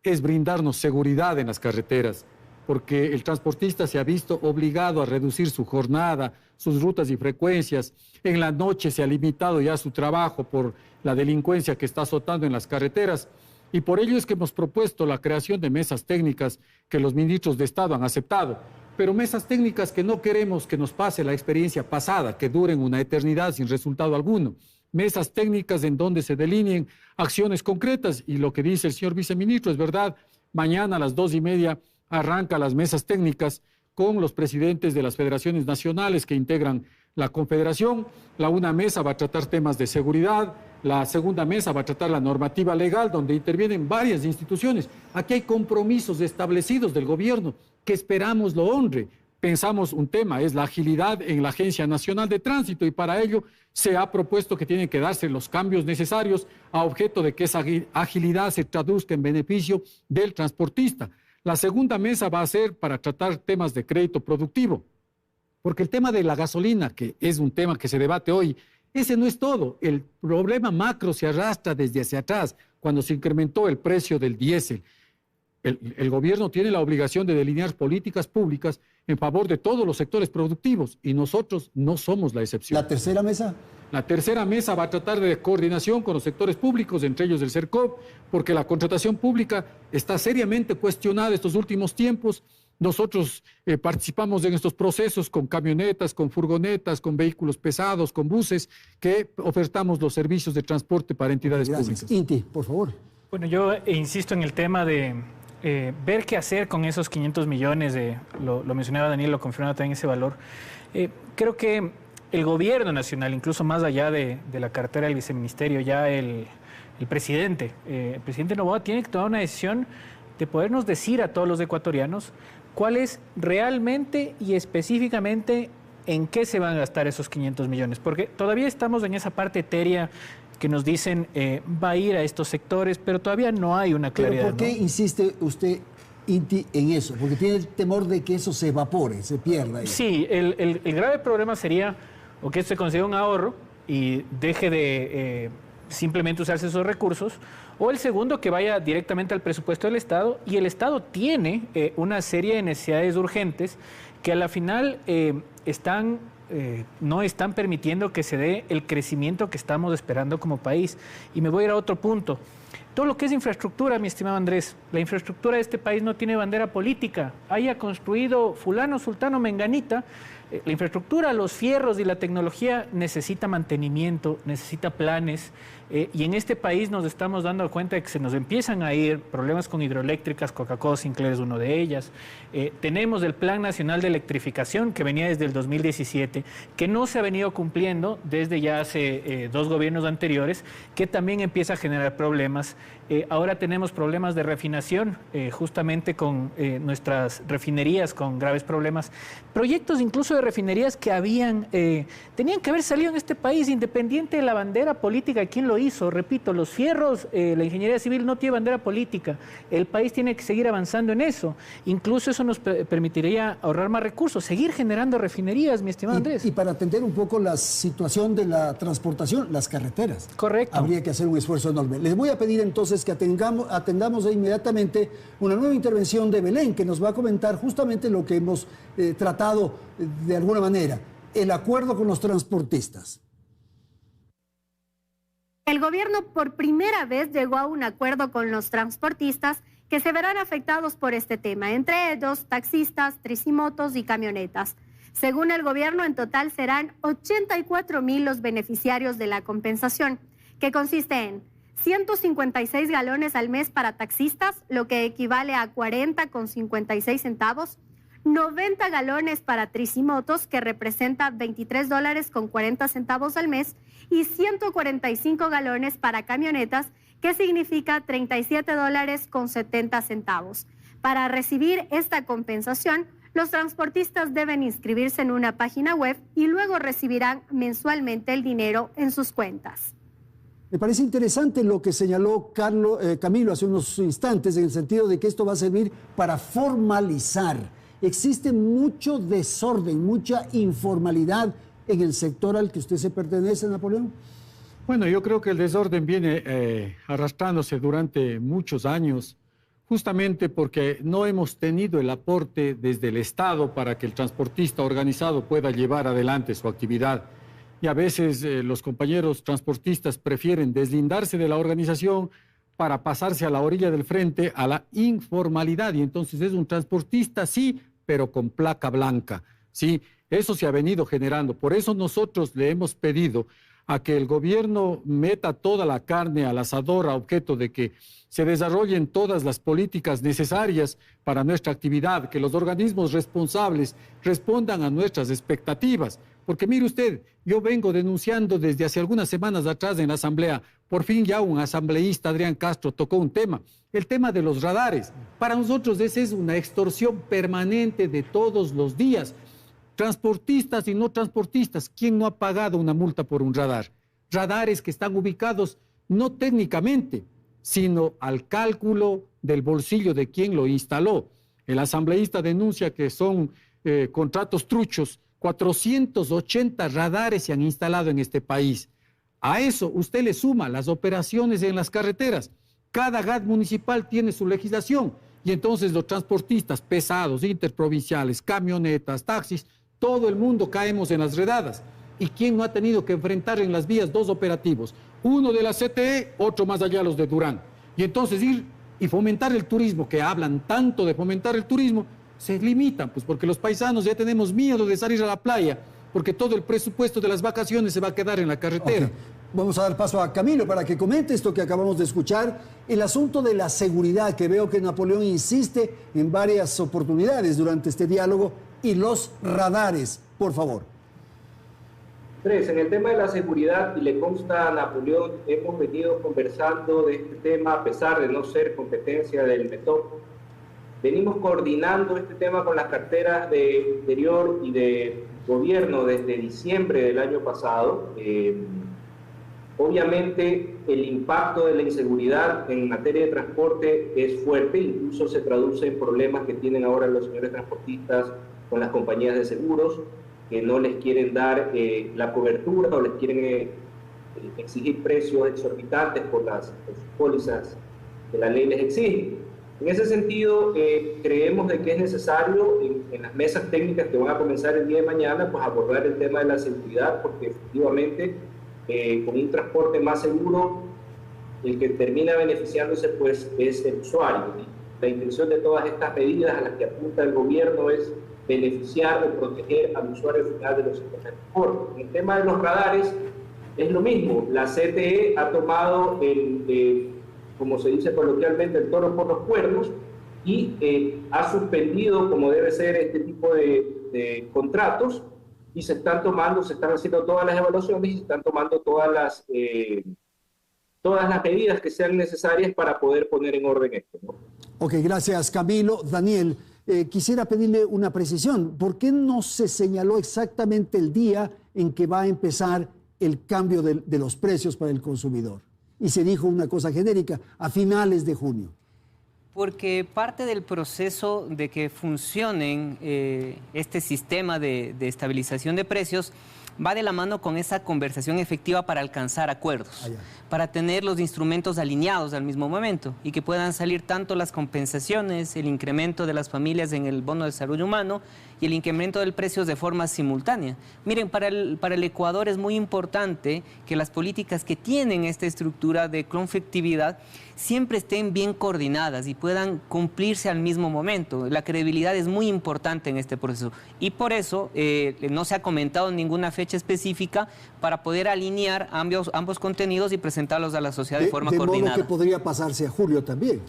es brindarnos seguridad en las carreteras, porque el transportista se ha visto obligado a reducir su jornada, sus rutas y frecuencias. En la noche se ha limitado ya su trabajo por la delincuencia que está azotando en las carreteras, y por ello es que hemos propuesto la creación de mesas técnicas que los ministros de Estado han aceptado, pero mesas técnicas que no queremos que nos pase la experiencia pasada, que duren una eternidad sin resultado alguno. Mesas técnicas en donde se delineen acciones concretas, y lo que dice el señor viceministro es verdad. Mañana a las 2:30 arranca las mesas técnicas con los presidentes de las federaciones nacionales que integran la Confederación. Una mesa va a tratar temas de seguridad, la segunda mesa va a tratar la normativa legal, donde intervienen varias instituciones. Aquí hay compromisos establecidos del gobierno que esperamos lo honre. Pensamos un tema, es la agilidad en la Agencia Nacional de Tránsito, y para ello se ha propuesto que tienen que darse los cambios necesarios a objeto de que esa agilidad se traduzca en beneficio del transportista. La segunda mesa va a ser para tratar temas de crédito productivo, porque el tema de la gasolina, que es un tema que se debate hoy, ese no es todo. El problema macro se arrastra desde hacia atrás, cuando se incrementó el precio del diésel. El gobierno tiene la obligación de delinear políticas públicas en favor de todos los sectores productivos, y nosotros no somos la excepción. ¿La tercera mesa? La tercera mesa va a tratar de coordinación con los sectores públicos, entre ellos el CERCOP, porque la contratación pública está seriamente cuestionada estos últimos tiempos. Nosotros participamos en estos procesos con camionetas, con furgonetas, con vehículos pesados, con buses, que ofertamos los servicios de transporte para entidades públicas. Inti, por favor. Bueno, yo insisto en el tema de ver qué hacer con esos 500 millones, lo mencionaba Daniel, lo confirmaba también ese valor. Creo que el gobierno nacional, incluso más allá de la cartera del viceministerio, ya el presidente Noboa tiene que tomar una decisión de podernos decir a todos los ecuatorianos cuál es realmente y específicamente en qué se van a gastar esos 500 millones, porque todavía estamos en esa parte etérea que nos dicen va a ir a estos sectores, pero todavía no hay una claridad. ¿Pero por qué ¿no? insiste usted, Inti, en eso? Porque tiene el temor de que eso se evapore, se pierda. Ahí. Sí, el grave problema sería o que esto se consiga un ahorro y deje de simplemente usarse esos recursos, o el segundo, que vaya directamente al presupuesto del Estado, y el Estado tiene una serie de necesidades urgentes que a la final no están permitiendo que se dé el crecimiento que estamos esperando como país. Y me voy a ir a otro punto. Todo lo que es infraestructura, mi estimado Andrés, la infraestructura de este país no tiene bandera política. Haya construido fulano, sultano, menganita, la infraestructura, los fierros y la tecnología necesita mantenimiento, necesita planes, y en este país nos estamos dando cuenta de que se nos empiezan a ir problemas con hidroeléctricas. Coca-Cola Sinclair es uno de ellas. Tenemos el Plan Nacional de Electrificación, que venía desde el 2017, que no se ha venido cumpliendo desde ya hace 2 gobiernos anteriores, que también empieza a generar problemas. Ahora tenemos problemas de refinación, justamente con nuestras refinerías con graves problemas. Proyectos incluso de refinerías que tenían que haber salido en este país, independiente de la bandera política de quién lo hizo. Repito, los fierros, la ingeniería civil no tiene bandera política. El país tiene que seguir avanzando en eso. Incluso eso nos permitiría ahorrar más recursos, seguir generando refinerías, mi estimado Andrés. Y para atender un poco la situación de la transportación, las carreteras. Correcto. Habría que hacer un esfuerzo enorme. Les voy a pedir entonces que atendamos inmediatamente una nueva intervención de Belén, que nos va a comentar justamente lo que hemos tratado de alguna manera, el acuerdo con los transportistas. El gobierno por primera vez llegó a un acuerdo con los transportistas que se verán afectados por este tema, entre ellos taxistas, tricimotos y camionetas. Según el gobierno, en total serán 84,000 los beneficiarios de la compensación, que consiste en 156 galones al mes para taxistas, lo que equivale a 40,56 centavos, 90 galones para tricimotos, que representa $23.40 al mes, y 145 galones para camionetas, que significa $37.70. Para recibir esta compensación, los transportistas deben inscribirse en una página web y luego recibirán mensualmente el dinero en sus cuentas. Me parece interesante lo que señaló Camilo hace unos instantes, en el sentido de que esto va a servir para formalizar. Existe mucho desorden, mucha informalidad en el sector al que usted se pertenece, Napoleón. Bueno, yo creo que el desorden viene arrastrándose durante muchos años, justamente porque no hemos tenido el aporte desde el Estado para que el transportista organizado pueda llevar adelante su actividad. Y a veces los compañeros transportistas prefieren deslindarse de la organización para pasarse a la orilla del frente, a la informalidad. Y entonces es un transportista, sí, pero con placa blanca. Sí, eso se ha venido generando. Por eso nosotros le hemos pedido a que el gobierno meta toda la carne al asador a objeto de que se desarrollen todas las políticas necesarias para nuestra actividad, que los organismos responsables respondan a nuestras expectativas. Porque mire usted, yo vengo denunciando desde hace algunas semanas atrás en la Asamblea, por fin ya un asambleísta, Adrián Castro, tocó un tema, el tema de los radares. Para nosotros esa es una extorsión permanente de todos los días. Transportistas y no transportistas, ¿quién no ha pagado una multa por un radar? Radares que están ubicados no técnicamente, sino al cálculo del bolsillo de quien lo instaló. El asambleísta denuncia que son contratos truchos. 480 radares se han instalado en este país. A eso usted le suma las operaciones en las carreteras. Cada GAT municipal tiene su legislación y entonces los transportistas pesados, interprovinciales, camionetas, taxis, todo el mundo caemos en las redadas. ¿Y quién no ha tenido que enfrentar en las vías 2 operativos? Uno de la CTE, otro más allá, los de Durán. Y entonces ir y fomentar el turismo, que hablan tanto de fomentar el turismo, se limitan, pues porque los paisanos ya tenemos miedo de salir a la playa, porque todo el presupuesto de las vacaciones se va a quedar en la carretera. Okay. Vamos a dar paso a Camilo para que comente esto que acabamos de escuchar, el asunto de la seguridad, que veo que Napoleón insiste en varias oportunidades durante este diálogo, y los radares, por favor. Andrés, en el tema de la seguridad, y le consta a Napoleón, hemos venido conversando de este tema a pesar de no ser competencia del METOC. Venimos coordinando este tema con las carteras de Interior y de Gobierno desde diciembre del año pasado. Obviamente, el impacto de la inseguridad en materia de transporte es fuerte, incluso se traduce en problemas que tienen ahora los señores transportistas con las compañías de seguros, que no les quieren dar la cobertura o les quieren exigir precios exorbitantes por las pólizas que la ley les exige. En ese sentido, creemos de que es necesario en las mesas técnicas que van a comenzar el día de mañana, pues abordar el tema de la seguridad, porque efectivamente con un transporte más seguro, el que termina beneficiándose pues es el usuario. Y la intención de todas estas medidas a las que apunta el gobierno es beneficiar o proteger al usuario final de los sistemas de transporte. En el tema de los radares es lo mismo. La CTE ha tomado como se dice coloquialmente, el toro por los cuernos y ha suspendido, como debe ser, este tipo de contratos, y se están haciendo todas las evaluaciones y se están tomando todas las medidas que sean necesarias para poder poner en orden esto, ¿no? Ok, gracias, Camilo. Daniel, quisiera pedirle una precisión. ¿Por qué no se señaló exactamente el día en que va a empezar el cambio de los precios para el consumidor? Y se dijo una cosa genérica, a finales de junio. Porque parte del proceso de que funcionen este sistema de estabilización de precios va de la mano con esa conversación efectiva para alcanzar acuerdos, para tener los instrumentos alineados al mismo momento y que puedan salir tanto las compensaciones, el incremento de las familias en el bono de desarrollo humano y el incremento del precio de forma simultánea. Miren, para el Ecuador es muy importante que las políticas que tienen esta estructura de conflictividad siempre estén bien coordinadas y puedan cumplirse al mismo momento. La credibilidad es muy importante en este proceso y por eso no se ha comentado ninguna fecha específica para poder alinear ambos contenidos y presentarlos a la sociedad de forma coordinada. De modo que podría pasarse a julio también.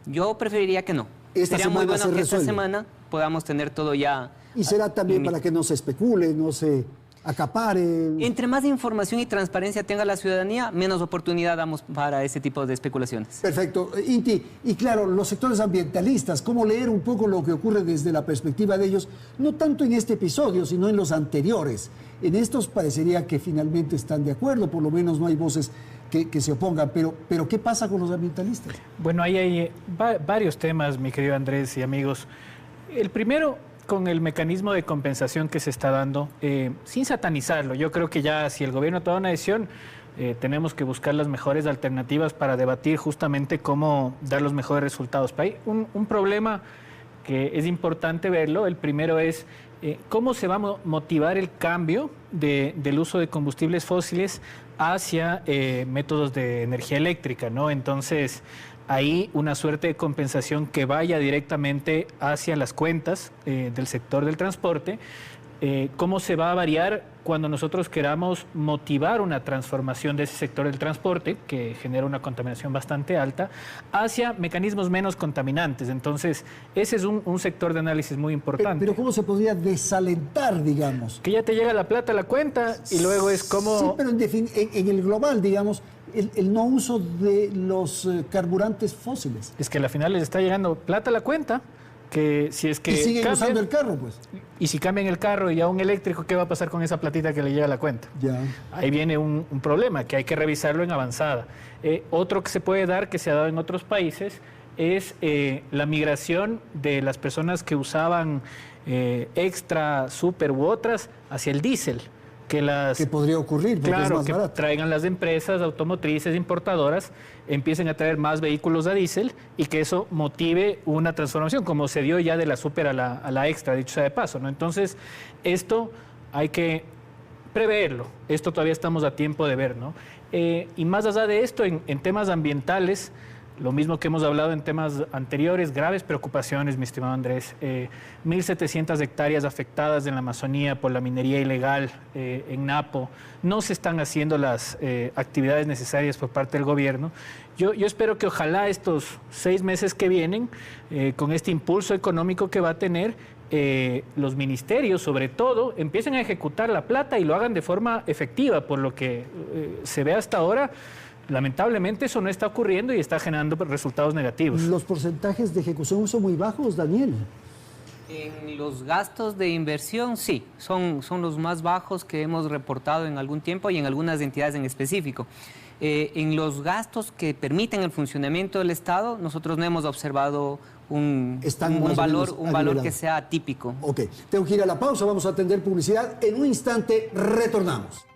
Yo preferiría que no. Sería muy bueno que esta semana podamos tener todo ya. Y será también para que no se especule, no se acapare. Entre más información y transparencia tenga la ciudadanía, menos oportunidad damos para ese tipo de especulaciones. Perfecto. Inti, y claro, los sectores ambientalistas, ¿cómo leer un poco lo que ocurre desde la perspectiva de ellos? No tanto en este episodio, sino en los anteriores. En estos parecería que finalmente están de acuerdo, por lo menos no hay voces que se opongan, pero ¿qué pasa con los ambientalistas? Bueno, ahí hay varios temas, mi querido Andrés y amigos. El primero, con el mecanismo de compensación que se está dando, sin satanizarlo. Yo creo que ya si el gobierno toma una decisión, tenemos que buscar las mejores alternativas para debatir justamente cómo dar los mejores resultados. Hay un problema que es importante verlo. El primero es cómo se va a motivar el cambio del uso de combustibles fósiles hacia métodos de energía eléctrica, ¿no? Entonces, ahí una suerte de compensación que vaya directamente hacia las cuentas del sector del transporte. ¿Cómo se va a variar cuando nosotros queramos motivar una transformación de ese sector del transporte, que genera una contaminación bastante alta, hacia mecanismos menos contaminantes? Entonces, ese es un sector de análisis muy importante. Pero ¿cómo se podría desalentar, digamos? Que ya te llega la plata a la cuenta y luego es como... Sí, pero en el global, digamos, el no uso de los carburantes fósiles. Es que al final les está llegando plata a la cuenta, que si es que y siguen usando el carro, pues. Y si cambian el carro y a un eléctrico, ¿qué va a pasar con esa platita que le llega a la cuenta? Ya. Ahí viene un problema que hay que revisarlo en avanzada. Otro que se puede dar, que se ha dado en otros países, es la migración de las personas que usaban extra, super u otras hacia el diésel. Que podría ocurrir, porque claro, es más que barato. Traigan las empresas automotrices importadoras, empiecen a traer más vehículos a diésel y que eso motive una transformación, como se dio ya de la super a la extra, dicho sea de paso, ¿no? Entonces, esto hay que preverlo, esto todavía estamos a tiempo de ver, ¿no? Y más allá de esto, en temas ambientales, lo mismo que hemos hablado en temas anteriores, graves preocupaciones, mi estimado Andrés. 1.700 hectáreas afectadas en la Amazonía por la minería ilegal en Napo. No se están haciendo las actividades necesarias por parte del gobierno. Yo espero que ojalá estos 6 meses que vienen, con este impulso económico que va a tener, los ministerios, sobre todo, empiecen a ejecutar la plata y lo hagan de forma efectiva, por lo que se ve hasta ahora. Lamentablemente eso no está ocurriendo y está generando resultados negativos. ¿Los porcentajes de ejecución son muy bajos, Daniel? En los gastos de inversión, sí, son los más bajos que hemos reportado en algún tiempo y en algunas entidades en específico. En los gastos que permiten el funcionamiento del Estado, nosotros no hemos observado un valor que sea atípico. Ok, tengo que ir a la pausa, vamos a atender publicidad. En un instante retornamos.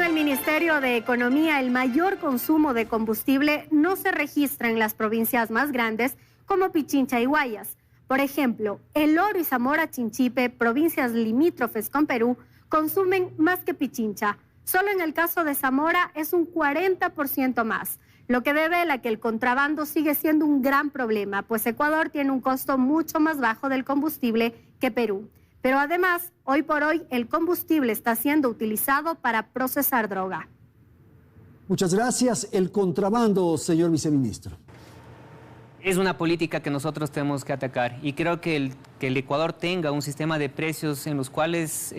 Según el Ministerio de Economía, el mayor consumo de combustible no se registra en las provincias más grandes como Pichincha y Guayas. Por ejemplo, El Oro y Zamora Chinchipe, provincias limítrofes con Perú, consumen más que Pichincha. Solo en el caso de Zamora es un 40% más, lo que devela que el contrabando sigue siendo un gran problema, pues Ecuador tiene un costo mucho más bajo del combustible que Perú. Pero además, hoy por hoy, el combustible está siendo utilizado para procesar droga. Muchas gracias. El contrabando, señor viceministro. Es una política que nosotros tenemos que atacar y creo que el Ecuador tenga un sistema de precios en los cuales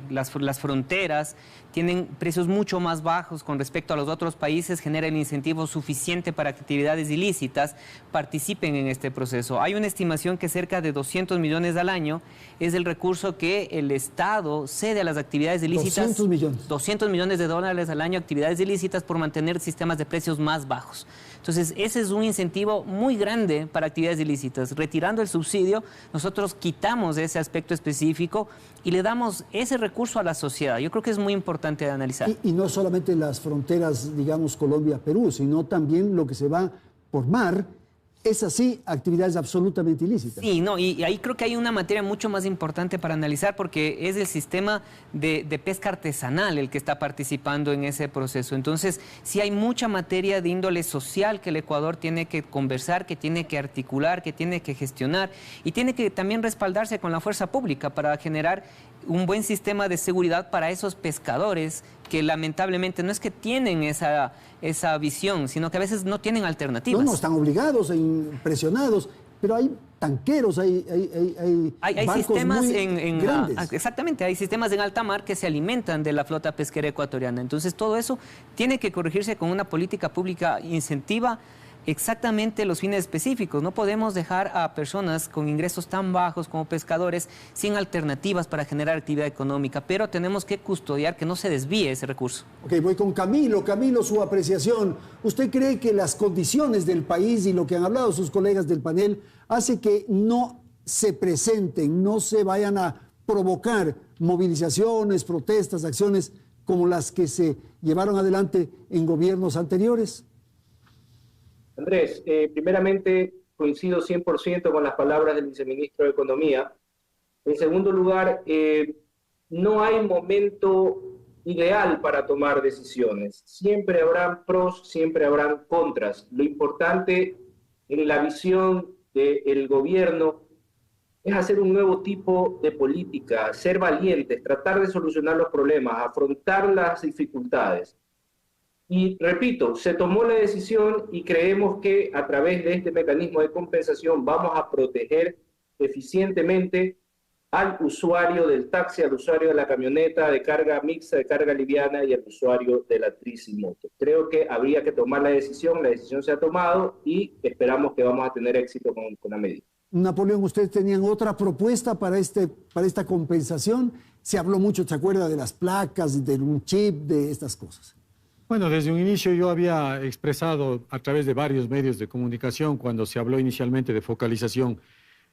las fronteras tienen precios mucho más bajos con respecto a los otros países, genera el incentivo suficiente para que actividades ilícitas participen en este proceso. Hay una estimación que cerca de 200 millones al año es el recurso que el Estado cede a las actividades ilícitas. 200 millones. 200 millones de dólares al año actividades ilícitas por mantener sistemas de precios más bajos. Entonces, ese es un incentivo muy grande para actividades ilícitas. Retirando el subsidio, nosotros quitamos ese aspecto específico y le damos ese recurso a la sociedad. Yo creo que es muy importante de analizar. Y no solamente las fronteras, digamos, Colombia-Perú, sino también lo que se va por mar. Es así, actividades absolutamente ilícitas. Sí, no, y ahí creo que hay una materia mucho más importante para analizar porque es el sistema de pesca artesanal el que está participando en ese proceso. Entonces, sí hay mucha materia de índole social que el Ecuador tiene que conversar, que tiene que articular, que tiene que gestionar y tiene que también respaldarse con la fuerza pública para generar un buen sistema de seguridad para esos pescadores que lamentablemente no es que tienen esa visión, sino que a veces no tienen alternativas. No, están obligados e impresionados, pero hay tanqueros, hay barcos sistemas muy grandes. Exactamente, hay sistemas en alta mar que se alimentan de la flota pesquera ecuatoriana. Entonces todo eso tiene que corregirse con una política pública incentiva exactamente los fines específicos. No podemos dejar a personas con ingresos tan bajos como pescadores sin alternativas para generar actividad económica, pero tenemos que custodiar que no se desvíe ese recurso. Ok, voy con Camilo. Camilo, su apreciación. ¿Usted cree que las condiciones del país y lo que han hablado sus colegas del panel hace que no se presenten, no se vayan a provocar movilizaciones, protestas, acciones como las que se llevaron adelante en gobiernos anteriores? Andrés, primeramente coincido 100% con las palabras del viceministro de Economía. En segundo lugar, no hay momento ideal para tomar decisiones. Siempre habrán pros, siempre habrán contras. Lo importante en la visión del gobierno es hacer un nuevo tipo de política, ser valientes, tratar de solucionar los problemas, afrontar las dificultades. Y repito, se tomó la decisión y creemos que a través de este mecanismo de compensación vamos a proteger eficientemente al usuario del taxi, al usuario de la camioneta de carga mixta, de carga liviana y al usuario de la tricimoto. Creo que habría que tomar la decisión se ha tomado y esperamos que vamos a tener éxito con la medida. Napoleón, ¿ustedes tenían otra propuesta para esta compensación? Se habló mucho, ¿se acuerda? De las placas, de un chip, de estas cosas. Bueno, desde un inicio yo había expresado a través de varios medios de comunicación cuando se habló inicialmente de focalización.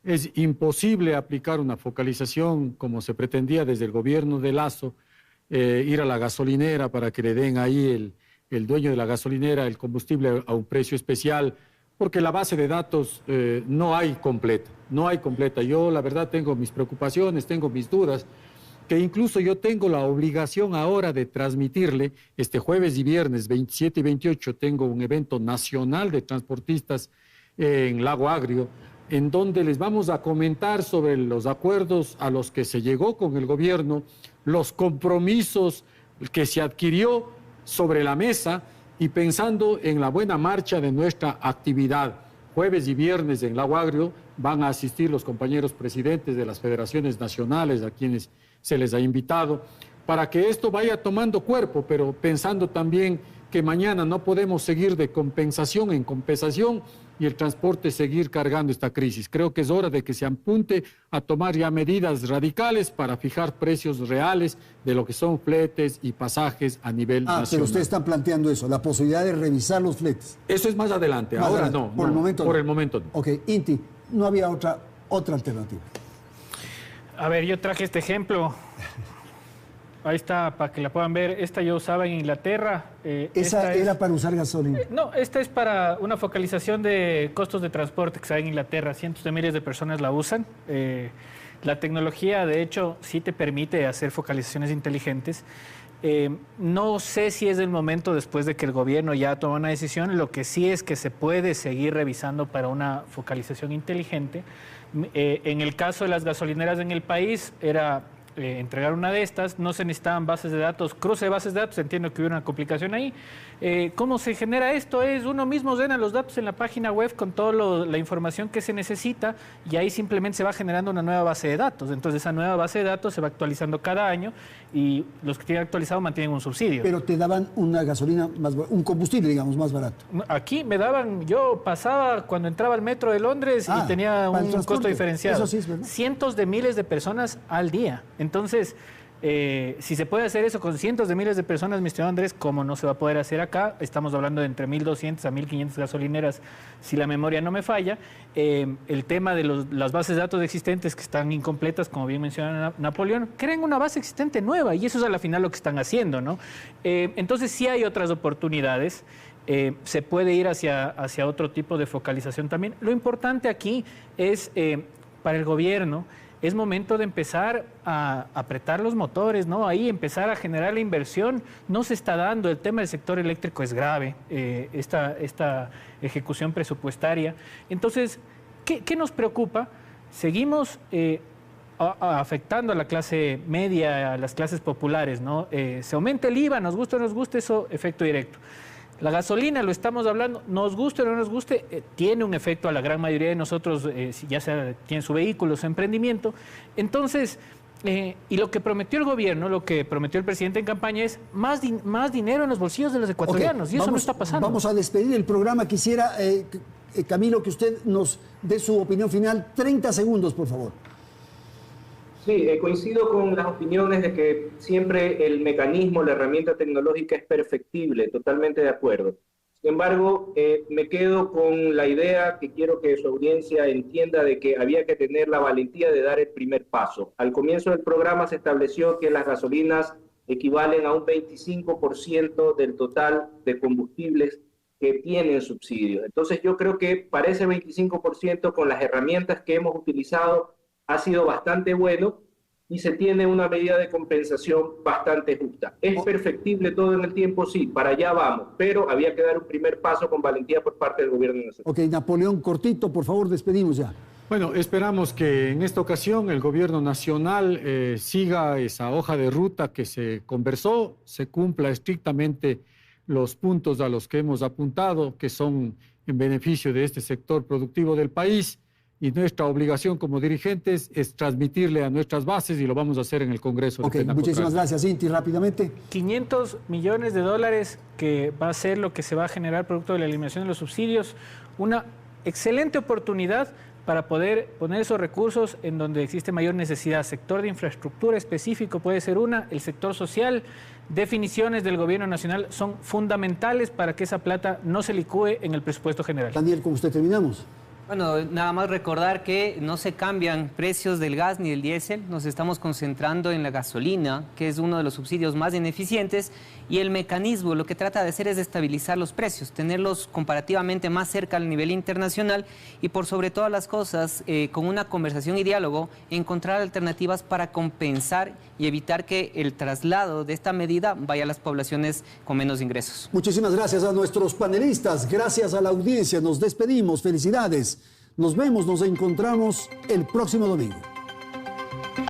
Es imposible aplicar una focalización como se pretendía desde el gobierno de Lasso, ir a la gasolinera para que le den ahí el dueño de la gasolinera el combustible a un precio especial, porque la base de datos no hay completa. Yo la verdad tengo mis preocupaciones, tengo mis dudas, que incluso yo tengo la obligación ahora de transmitirle, este jueves y viernes 27 y 28 tengo un evento nacional de transportistas en Lago Agrio, en donde les vamos a comentar sobre los acuerdos a los que se llegó con el gobierno, los compromisos que se adquirió sobre la mesa y pensando en la buena marcha de nuestra actividad. Jueves y viernes en Lago Agrio van a asistir los compañeros presidentes de las federaciones nacionales a quienes se les ha invitado, para que esto vaya tomando cuerpo, pero pensando también que mañana no podemos seguir de compensación en compensación y el transporte seguir cargando esta crisis. Creo que es hora de que se apunte a tomar ya medidas radicales para fijar precios reales de lo que son fletes y pasajes a nivel nacional. Pero ustedes están planteando eso, la posibilidad de revisar los fletes. Eso es más adelante, ahora no. Por el momento no. Por el momento no. Ok, Inti, no había otra alternativa. A ver, yo traje este ejemplo. ahí está, para que la puedan ver. Esta yo usaba en Inglaterra. ¿Esa era para usar gasolina? No, esta es para una focalización de costos de transporte que se da en Inglaterra. Cientos de miles de personas la usan. La tecnología, de hecho, sí te permite hacer focalizaciones inteligentes. No sé si es el momento después de que el gobierno ya toma una decisión. Lo que sí es que se puede seguir revisando para una focalización inteligente. En el caso de las gasolineras en el país, era entregar una de estas, no se necesitaban bases de datos, cruce de bases de datos, entiendo que hubo una complicación ahí. ¿Cómo se genera esto? Es uno mismo llena los datos en la página web con toda la información que se necesita y ahí simplemente se va generando una nueva base de datos. Entonces esa nueva base de datos se va actualizando cada año y los que tienen actualizado mantienen un subsidio. Pero te daban una gasolina, un combustible, digamos, más barato. Aquí me daban, yo pasaba cuando entraba al metro de Londres y tenía un costo diferenciado. Eso sí es verdad. Cientos de miles de personas al día. Entonces, si se puede hacer eso con cientos de miles de personas, mi estimado Andrés, ¿cómo no se va a poder hacer acá? Estamos hablando de entre 1.200 a 1.500 gasolineras, si la memoria no me falla. El tema de las bases de datos existentes que están incompletas, como bien menciona Napoleón, creen una base existente nueva y eso es a la final lo que están haciendo, ¿no? Entonces, sí hay otras oportunidades. Se puede ir hacia otro tipo de focalización también. Lo importante aquí es, para el gobierno, es momento de empezar a apretar los motores, ¿no? Ahí empezar a generar la inversión. No se está dando. El tema del sector eléctrico es grave, esta ejecución presupuestaria. Entonces, ¿qué nos preocupa? Seguimos afectando a la clase media, a las clases populares, ¿no? Se aumenta el IVA, nos guste o no nos guste, eso efecto directo. La gasolina, lo estamos hablando, nos guste o no nos guste, tiene un efecto a la gran mayoría de nosotros, ya sea tienen su vehículo, su emprendimiento. Entonces, y lo que prometió el gobierno, lo que prometió el presidente en campaña es más dinero en los bolsillos de los ecuatorianos, y eso no está pasando. Vamos a despedir el programa. Quisiera, Camilo, que usted nos dé su opinión final. 30 segundos, por favor. Sí, coincido con las opiniones de que siempre el mecanismo, la herramienta tecnológica es perfectible, totalmente de acuerdo. Sin embargo, me quedo con la idea que quiero que su audiencia entienda de que había que tener la valentía de dar el primer paso. Al comienzo del programa se estableció que las gasolinas equivalen a un 25% del total de combustibles que tienen subsidios. Entonces yo creo que para ese 25%, con las herramientas que hemos utilizado, ha sido bastante bueno y se tiene una medida de compensación bastante justa. ¿Es perfectible todo en el tiempo? Sí, para allá vamos, pero había que dar un primer paso con valentía por parte del gobierno nacional. Ok, Napoleón, cortito, por favor, despedimos ya. Bueno, esperamos que en esta ocasión el gobierno nacional siga esa hoja de ruta que se conversó, se cumpla estrictamente los puntos a los que hemos apuntado, que son en beneficio de este sector productivo del país. Y nuestra obligación como dirigentes es transmitirle a nuestras bases y lo vamos a hacer en el Congreso. Ok, muchísimas gracias, Inti. Rápidamente. $500 millones que va a ser lo que se va a generar producto de la eliminación de los subsidios. Una excelente oportunidad para poder poner esos recursos en donde existe mayor necesidad. Sector de infraestructura específico puede ser una, el sector social. Definiciones del gobierno nacional son fundamentales para que esa plata no se licúe en el presupuesto general. Daniel, con usted terminamos. Bueno, nada más recordar que no se cambian precios del gas ni del diésel, nos estamos concentrando en la gasolina, que es uno de los subsidios más ineficientes, y el mecanismo lo que trata de hacer es estabilizar los precios, tenerlos comparativamente más cerca al nivel internacional y por sobre todas las cosas, con una conversación y diálogo, encontrar alternativas para compensar y evitar que el traslado de esta medida vaya a las poblaciones con menos ingresos. Muchísimas gracias a nuestros panelistas, gracias a la audiencia, nos despedimos, felicidades. Nos vemos, nos encontramos el próximo domingo.